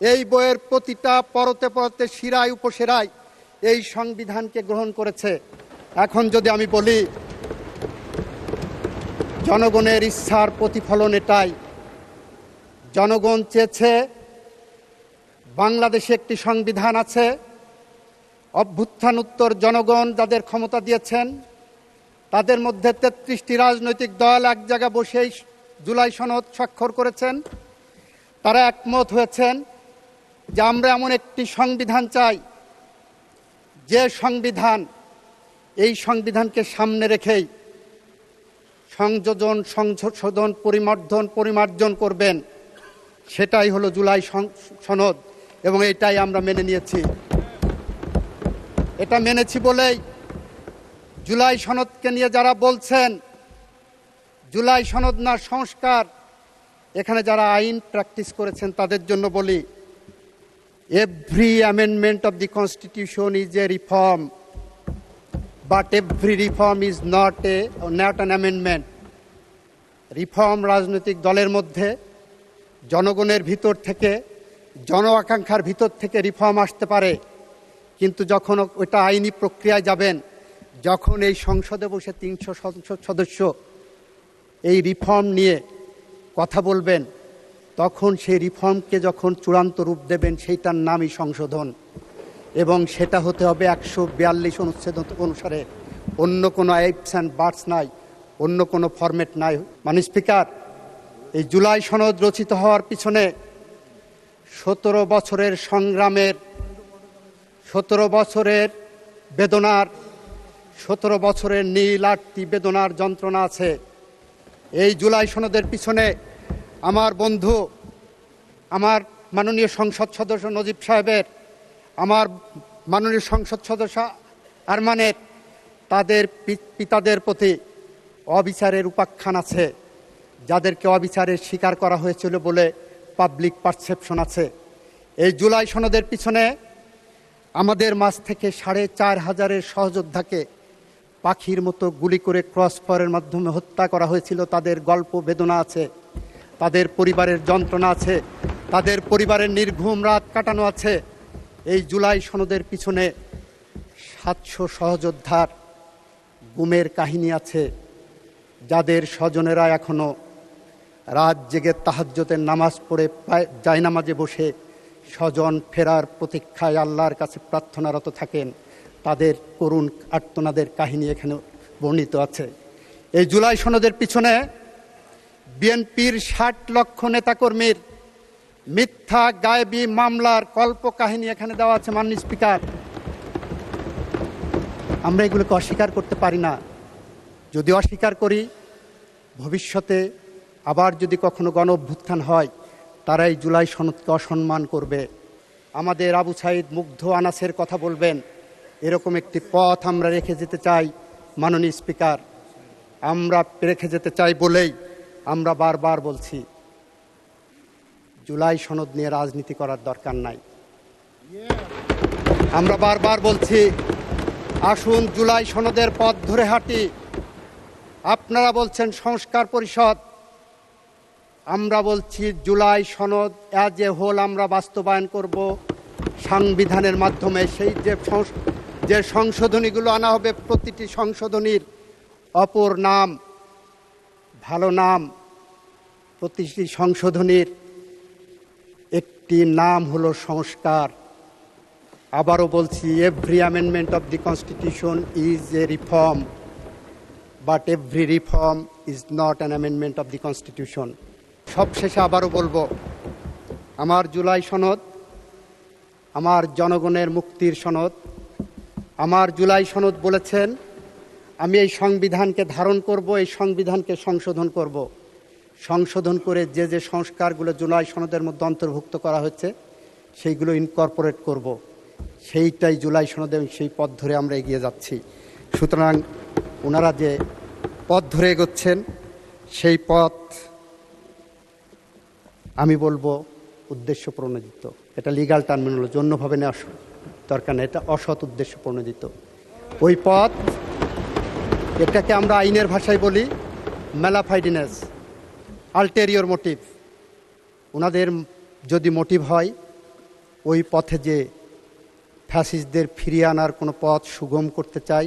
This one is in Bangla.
এই বইয়ের প্রতিটা পরতে পরতে শিরায় উপশিরায় এই সংবিধানকে গ্রহণ করেছে। এখন যদি আমি বলি জনগণের ইচ্ছার প্রতিফলন এটাই, জনগণ চেয়েছে বাংলাদেশে একটি সংবিধান আছে, অভ্যুত্থানোত্তর জনগণ যাদের ক্ষমতা দিয়েছেন তাদের মধ্যে ৩৩টি রাজনৈতিক দল এক জায়গায় বসেই জুলাই সনদ স্বাক্ষর করেছেন। তারা একমত হয়েছেন যে আমরা এমন একটি সংবিধান চাই যে সংবিধান, এই সংবিধানকে সামনে রেখেই সংযোজন, সংশোধন, পরিমার্জন করবেন। সেটাই হলো জুলাই সনদ এবং এটাই আমরা মেনে নিয়েছি। এটা মেনেছি বলেই জুলাই সনদকে নিয়ে যারা বলছেন জুলাই সনদ না সংস্কার, এখানে যারা আইন প্র্যাকটিস করেছেন তাদের জন্য বলি, every amendment of the constitution is a reform, but every reform is not an amendment. Reform রাজনৈতিক দলের মধ্যে জনগণের ভিতর থেকে, জন আকাঙ্ক্ষার ভিতর থেকে রিফর্ম আসতে পারে, কিন্তু যখন ওটা আইনি প্রক্রিয়ায় যাবেন, যখন এই সংসদে বসে ৩০০ সংসদ সদস্য এই রিফর্ম নিয়ে কথা বলবেন, তখন সেই রিফর্মকে যখন চূড়ান্ত রূপ দেবেন সেইটার নামই সংশোধন, এবং সেটা হতে হবে ১৪২ অনুচ্ছেদ অনুসারে। অন্য কোনো আইপস অ্যান্ড বার্ডস নাই, অন্য কোনো ফরম্যাট নাই। মাননীয় স্পিকার, এই জুলাই সনদ রচিত হওয়ার পিছনে ১৭ বছরের সংগ্রামের, ১৭ বছরের বেদনার, ১৭ বছরের নীল আরতি বেদনার যন্ত্রণা আছে। এই জুলাই সনদের পিছনে আমার বন্ধু, আমার মাননীয় সংসদ সদস্য নজিব সাহেবের, আমার মাননীয় সংসদ সদস্য আরমানের, তাদের পিতাদের প্রতি অবিচারের উপাখ্যান আছে, যাদেরকে অবিচারের শিকার করা হয়েছিল বলে পাবলিক পারসেপশন আছে। এই জুলাই সনদের পিছনে আমাদের মাঝ থেকে ৪৫০০ সহযোদ্ধাকে পাখির মতো গুলি করে ক্রস ফায়ারের মাধ্যমে হত্যা করা হয়েছিল। তাদের গল্প বেদনা আছে, তাদের পরিবারের যন্ত্রণা আছে, তাদের পরিবারের নির্ঘুম রাত কাটানো আছে। এই জুলাই সনদের পিছনে ৭০০ সহযোদ্ধার গুমের কাহিনী আছে, যাদের স্বজনেরা এখনও রাত জেগে তাহাজ্জুদের নামাজ পড়ে জায়নামাজে বসে স্বজন ফেরার প্রতীক্ষায় আল্লাহর কাছে প্রার্থনারত থাকেন। তাদের করুণ আর্তনাদের কাহিনী এখানে বর্ণিত আছে। এই জুলাই সনদের পিছনে বিএনপির ৬০ লক্ষ নেতাকর্মীর মিথ্যা গায়েবী মামলার কল্প কাহিনী এখানে দেওয়া আছে। মাননীয় স্পিকার, আমরা এগুলোকে অস্বীকার করতে পারি না। যদি অস্বীকার করি, ভবিষ্যতে আবার যদি কখনো গণ অভ্যুত্থান হয়, তারা এই জুলাই সনদকে অসম্মান করবে। আমাদের আবু সাঈদ মুগ্ধ আনাসের কথা বলবেন, এরকম একটি পথ আমরা রেখে যেতে চাই। মাননীয় স্পিকার, আমরা রেখে যেতে চাই বলেই আমরা বারবার বলছি জুলাই সনদ নিয়ে রাজনীতি করার দরকার নাই। আমরা বারবার বলছি আসুন জুলাই সনদের পথ ধরে হাঁটি। আপনারা বলছেন সংস্কার পরিষদ, আমরা বলছি জুলাই সনদ অ্যাজ এ হোল আমরা বাস্তবায়ন করব সংবিধানের মাধ্যমে। সেই যে সংশোধনীগুলো আনা হবে, প্রতিটি সংশোধনীর অপর নাম, ভালো নাম, প্রতিটি সংশোধনীর একটি নাম হলো সংস্কার। আবারও বলছি, every amendment of the constitution is a reform, but every reform is not an amendment of the constitution. সবশেষে আবারও বলবো, আমার জুলাই সনদ আমার জনগণের মুক্তির সনদ। আমার জুলাই সনদ বলেছেন আমি এই সংবিধানকে ধারণ করব, এই সংবিধানকে সংশোধন করব, সংশোধন করে যে যে সংস্কারগুলো জুলাই সনদের মধ্যে অন্তর্ভুক্ত করা হচ্ছে সেইগুলো ইনকর্পোরেট করব। সেইটাই জুলাই সনদ এবং সেই পথ ধরে আমরা এগিয়ে যাচ্ছি। সুতরাং ওনারা যে পথ ধরে এগোচ্ছেন সেই পথ আমি বলবো উদ্দেশ্য প্রণোদিত। এটা লিগাল টার্মিনোলজি, অন্যভাবে নেওয়া দরকার নেই, এটা অসৎ উদ্দেশ্য প্রণোদিত। ওই পথ, এটাকে আমরা আইনের ভাষায় বলি ম্যালাফাইডিনেস, আলটেরিয়র মোটিভ। ওনাদের যদি মোটিভ হয় ওই পথে যে ফ্যাসিস্টদের ফিরিয়ে আনার কোনো পথ সুগম করতে চাই।